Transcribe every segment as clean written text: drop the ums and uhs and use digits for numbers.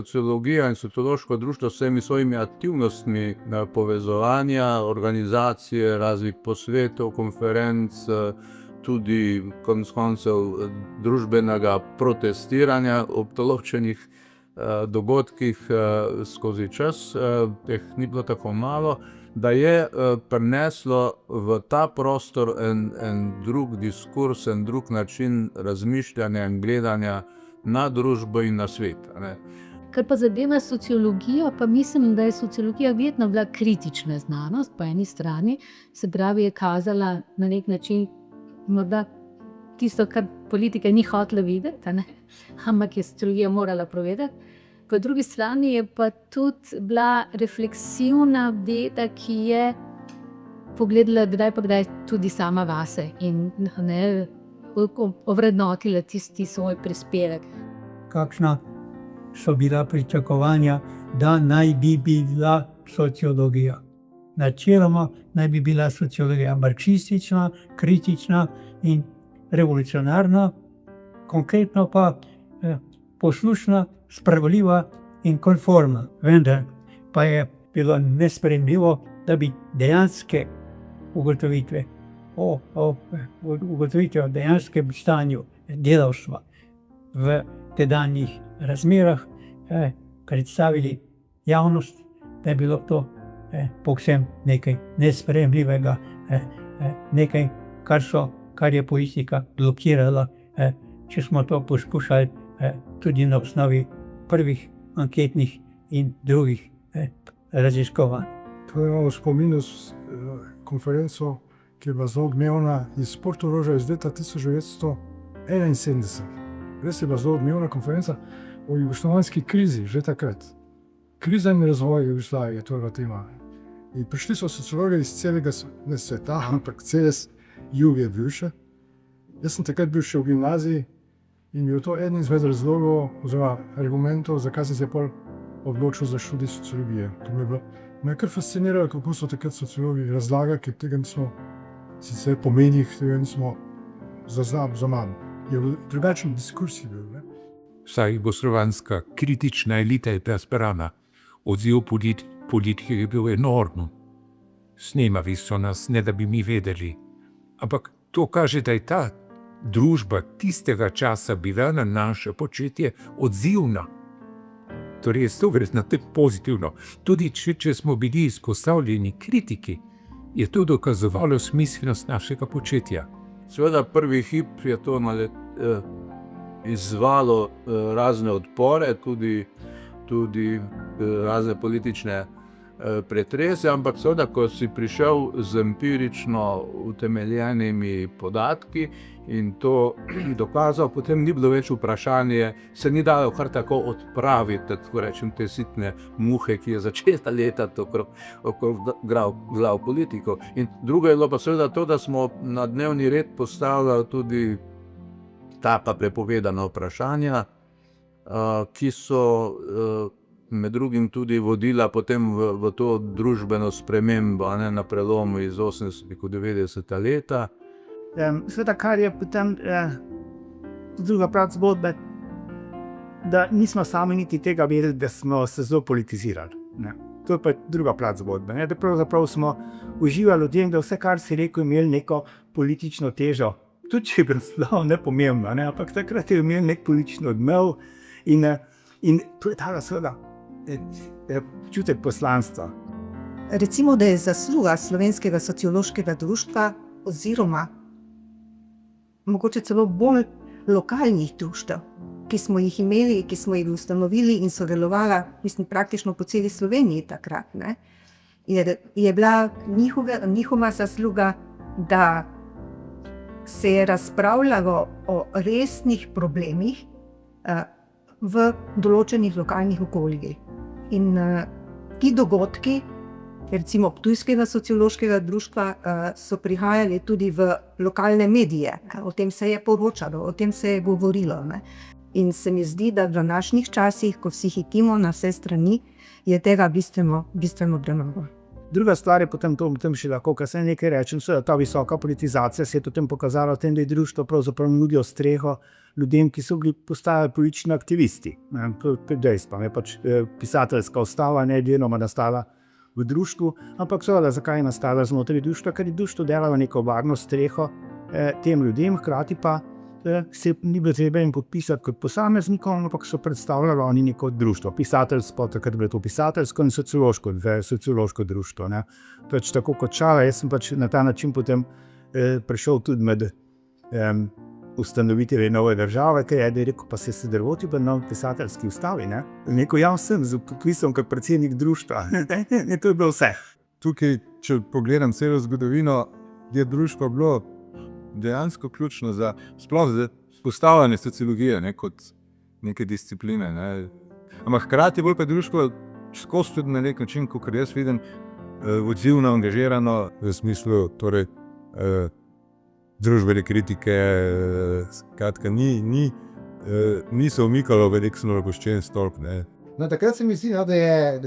sociologija in sociološko društvo s vsemi svojimi aktivnostmi povezovanja, organizacije raznih posvetov, konferenc, tudi konec koncev družbenega protestiranja ob določenih dogodkih skozi čas, teh ni bilo tako malo, da je prineslo v ta prostor en drug diskurs, en drug način razmišljanja in gledanja na družbo in na svet. Kar pa zadeva sociologijo, pa mislim, da je sociologija vedno bila kritična znanost po eni strani, se pravi je kazala na nek način morda tisto, kar politika ni hotela videti, ampak je sociologija morala povedati. Po drugi strani je pa tudi bila refleksivna veda, ki je pogledala kdaj pa kdaj tudi sama vase in ovrednotila tisti svoj prispevek. Kakšna so bila pričakovanja, da naj bi bila sociologija. Načeloma naj bi bila sociologija marksistična, kritična in revolucionarna, konkretno pa poslušna, spravljiva in konformna. Vendar pa je bilo nesprejemljivo, da bi dejanske ugotovitve o dejanskem stanju delavstva v tedanjih razmerah predstavili javnost, da je bilo to povsem nekaj nesprejemljivega, nekaj, kar je politika blokirala, če smo to poskušali tudi na osnovi prvih anketnih in drugih raziskovanj. To je v spominu konferenco, ki je bila zelo odmevna iz Portoroža iz leta 1971. Res je bila zelo odmevna konferenca o jugoslovanski krizi, že takrat. Kriza in razvoj Jugoslavije, to je bila tema. In prišli so sociologi iz celega sveta, ampak celes jug je bil še. Jaz sem takrat bil še v gimnaziji in bil to eden izmed razlogov oziroma argumentov, zakaj sem se odločil za študij sociologije. Me je kar fasciniralo, kako so takrat sociologi razlagali, ker tega nismo, sicer po medijih tega nismo zaznali. Je drugačen diskurs je bil. Vsa jugoslovanska kritična elita je razprana. Odziv politike je bil enormen. Snemali so nas, ne da bi mi vedeli. Ampak to kaže, da je ta družba tistega časa bila na naše početje odzivna. Torej je to verjetno pozitivno. Tudi če smo bili izpostavljeni kritiki, je to dokazovalo smiselnost našega početja. Seveda prvi hip je to izzvalo razne odpore, tudi razne politične pretrese, ampak seveda, ko si prišel z empirično utemeljenimi podatki in to dokazal, potem ni bilo več vprašanje, se ni dalo kar tako odpraviti, tako rečem, te sitne muhe, ki je začela letati okrog glav politikov. In drugo je bilo pa seveda to, da smo na dnevni red postavljali tudi ta pa prepovedana vprašanja, ki so med drugim tudi vodila potem v to družbeno spremembo, na prelomu iz 80. v 90. leta. Sveda, kar je potem druga plat zgodbe, da nismo sami niti tega vedeli, da smo se zelo politizirali. To je pa druga plat zgodbe. Da pravzaprav smo uživali v tem, da vse, kar si rekel, imeli neko politično težo. Tudi če je bil zelo nepomembno, ampak takrat je imel nek politični odmev in to je ta seveda čutek poslanstva. Recimo, da je zasluga Slovenskega sociološkega društva oziroma mogoče celo bolj lokalnih društev, ki smo jih imeli, ki smo jih ustanovili in so delovala, mislim, praktično po celi Sloveniji takrat. Je bila njihova zasluga, da se je razpravljalo o resnih problemih v določenih lokalnih okoljih. In ti dogodki, recimo Ptujskega sociološkega društva, so prihajali tudi v lokalne medije. O tem se je poročalo, o tem se je govorilo. In se mi zdi, da v današnjih časih, ko vsi hitimo na vse strani, je tega bistveno premalo. Druga stvar je potem to, o tem še lahko kasneje nekaj rečem, seveda ta visoka politizacija se je potem pokazala v tem, da je društvo pravzaprav nudijo streho ljudem, ki so bili postajali politični aktivisti. Ne, to je dejstvo, je pač pisateljska ustava deloma nastala v društvu, ampak seveda zakaj je nastala znotraj društva, ker je društvo delalo neko varno streho tem ljudem, hkrati pa se ni bilo treba jim podpisati kot posameznikom, ampak so predstavljali oni neko društvo, pisateljsko, takrat je bilo to pisateljsko in sociološko društvo. Ne. Pač tako kot Čava, jaz sem pač na ta način potem prišel tudi med ustanovitelji nove države, ki je rekel, pa se drvoti v nov pisateljski ustavi. Ne. Neko jaz sem z podpisom kot predsednik društva. In to je bilo vse. Tukaj, če pogledam celo zgodovino, je društvo bilo dejansko ključno za postavljanje sociologije, ne, kot neke discipline. Ne. Ampak hkrati bolj pa društvo skozi tudi na nek način, kot jaz vidim, odzivno, angažirano, v smislu torej, družbene kritike, skratka, ni se umikalo v nek norogoščen stolp. Ne. No, takrat se mi zdi, da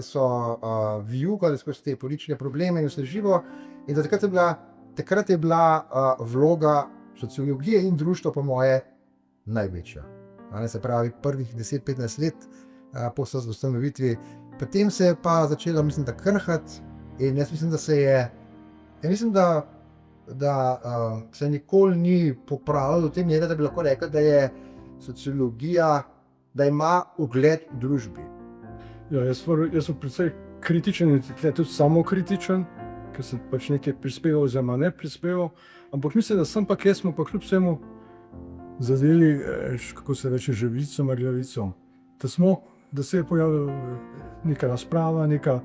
so vijugali skozi te politične probleme in vse živo, in da takrat je bila vloga sociologije in društva po moje največja. Se pravi, prvih 10-15 let po ustanovitvi, potem se je pa začelo, mislim, da krhati in jaz mislim, da se nikoli ni popravilo do te mere, da bi lahko rekli, da je sociologija, da ima ugled v družbi. Ja, jaz sem precej kritičen in tudi samokritičen, ker sem pač nekaj prispeval, oziroma ne prispeval, ampak mislim, da smo pa kljub vsemu zadeli, kako se reče, ževico, mrljavico. Da se je pojavila neka razprava, neka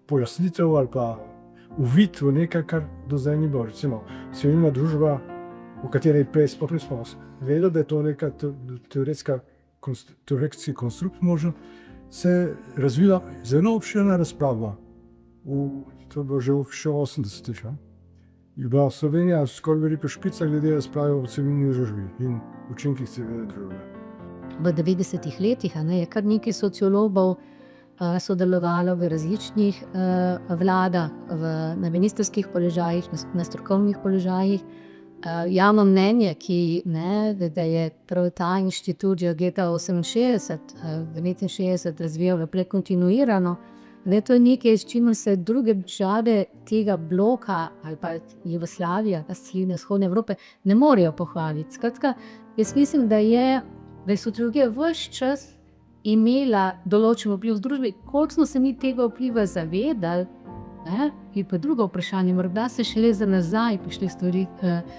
pojasnitev ali pa uvid v nekaj, kar do zdaj ni bilo. Recimo, civilna družba, v kateri prej sploh nismo vedeli, da je to neka teoretski konstrukt možen, se je razvila zelo obširna razprava. To je bilo že v 80-ih. Je bila Slovenija skoraj velika špica glede razprave o civilni družbi in učinkih civilne družbe. V 90-ih letih je kar nekaj sociologov sodelovalo v različnih vladah, na ministrskih položajih, na strokovnih položajih. Javno mnenje, da je prav ta inštitut že od leta 1969 razvijal naprej kontinuirano, to je nekaj, s čimer se druge države tega bloka ali pa Jugoslavija, Srednje vzhodne Evrope, ne morejo pohvaliti. Skratka, jaz mislim, da je sociologija ves čas imela določen vpliv v družbi. Koliko smo se mi tega vpliva zavedali, je pa drugo vprašanje. Morda se šele za nazaj prišli stvari,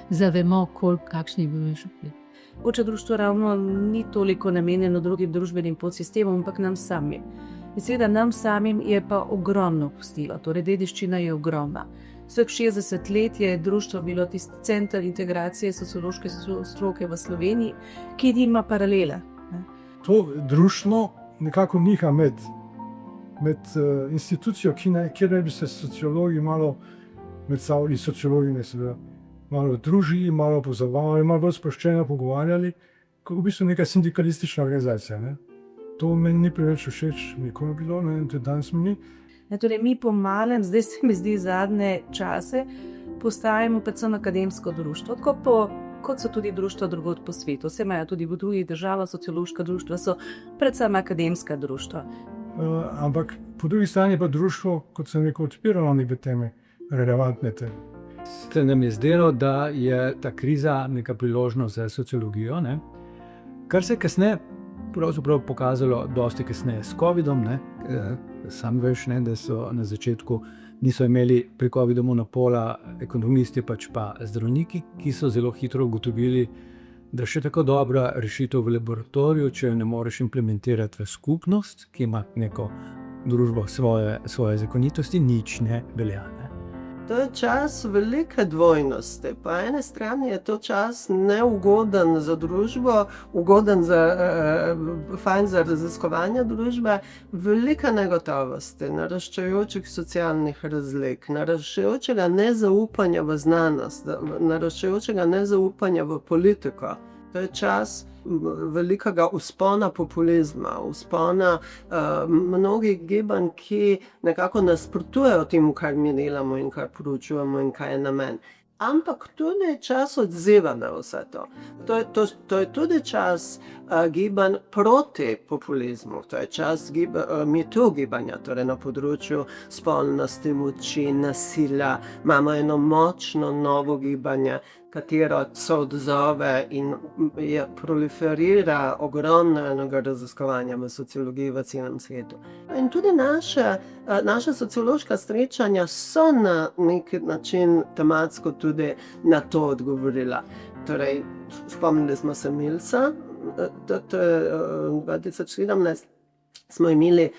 zavemo, kakšen je bil naš vpliv. Mogoče društvo ravno ni toliko namenjeno drugim družbenim podsistemom, ampak nam samim. In seveda nam samim je pa ogromno pustilo, torej dediščina je ogromna. Vseh 60 let je društvo bilo tisti center integracije sociološke stroke v Sloveniji, ki nima paralele. To društvo nekako niha med institucijo, kjer bi se sociologi malo med sabo in sociologi seveda malo družili, malo pozabavali, malo bolj sproščeno pogovarjali, kot v bistvu neka sindikalistična organizacija. Ne. To meni ni preveč všeč, nikoli bilo, tudi danes mi ni. Torej, mi po malem, zdaj se mi zdi zadnje čase, postajamo predvsem akademsko društvo, kot so tudi društva drugod po svetu. Vse imajo tudi v drugih državah, sociološka društva so predvsem akademska društva. Ampak po drugi strani pa društvo, kot sem rekel, odpiralo neke teme, relevantne teme. Se nam je zdelo, da je ta kriza neka priložnost za sociologijo, ne? Kar se kasneje pravzaprav pokazalo dosti kasneje s covidom. Sam veš, da so na začetku niso imeli pri covidu monopola ekonomisti, pač pa zdravniki, ki so zelo hitro ugotovili, da še tako dobra rešitev v laboratoriju, če jo ne moreš implementirati v skupnost, ki ima neko družbo svoje zakonitosti, nič ne velja. To je čas velike dvojnosti. Po eni strani je to čas neugoden za družbo, ugoden fajn za raziskovanje družbe, velike negotovosti, naraščajočih socialnih razlik, naraščajočega nezaupanja v znanost, naraščajočega nezaupanja v politiko. To je čas velikega vzpona populizma, vzpona mnogih gibanj, ki nekako nasprotujejo temu, kar mi delamo in kar poročujemo in kaj je namen. Ampak tudi čas odziva na vse to. To je tudi čas gibanj proti populizmu, to je čas MeToo gibanja, torej na področju spolnosti, moči, nasilja. Imamo eno močno novo gibanje, katero se odzove in proliferira ogromno enega raziskovanja v sociologiji v celem svetu. In tudi naša sociološka srečanja so na nek način tematsko tudi na to odgovorila. Torej, spomnili smo se Millsa, to je 2017, smo imeli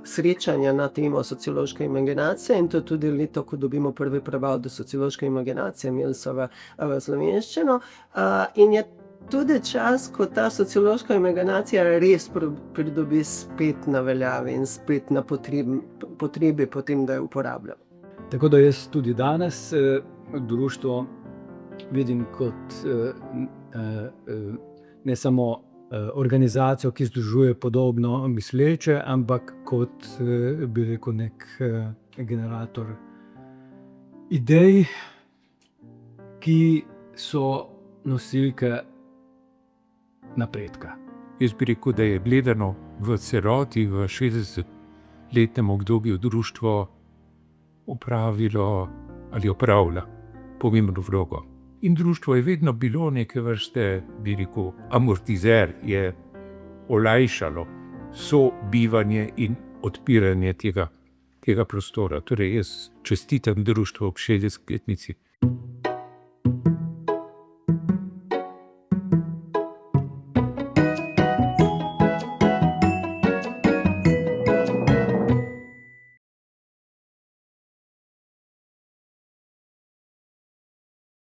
srečanja na temo sociološke imaginacije in to je tudi leto, ko dobimo prvi prevod sociološke imaginacije Millsove v slovenščino. In je tudi čas, ko ta sociološka imaginacija res pridobi spet na veljavi in spet na potrebi po tem, da jo uporabljamo. Tako da jaz tudi danes društvo vidim kot ne samo organizacijo, ki združuje podobno misleče, ampak kot, bi rekel, nek generator idej, ki so nosilke napredka. Jaz bi rekel, da je gledano v celoti v 60-letnem obdobju društvo opravlja pomembno vlogo. In društvo je vedno bilo neke vrste, bi rekel, amortizer, je olajšalo sobivanje in odpiranje tega prostora. Torej jaz čestitam društvu ob 60-letnici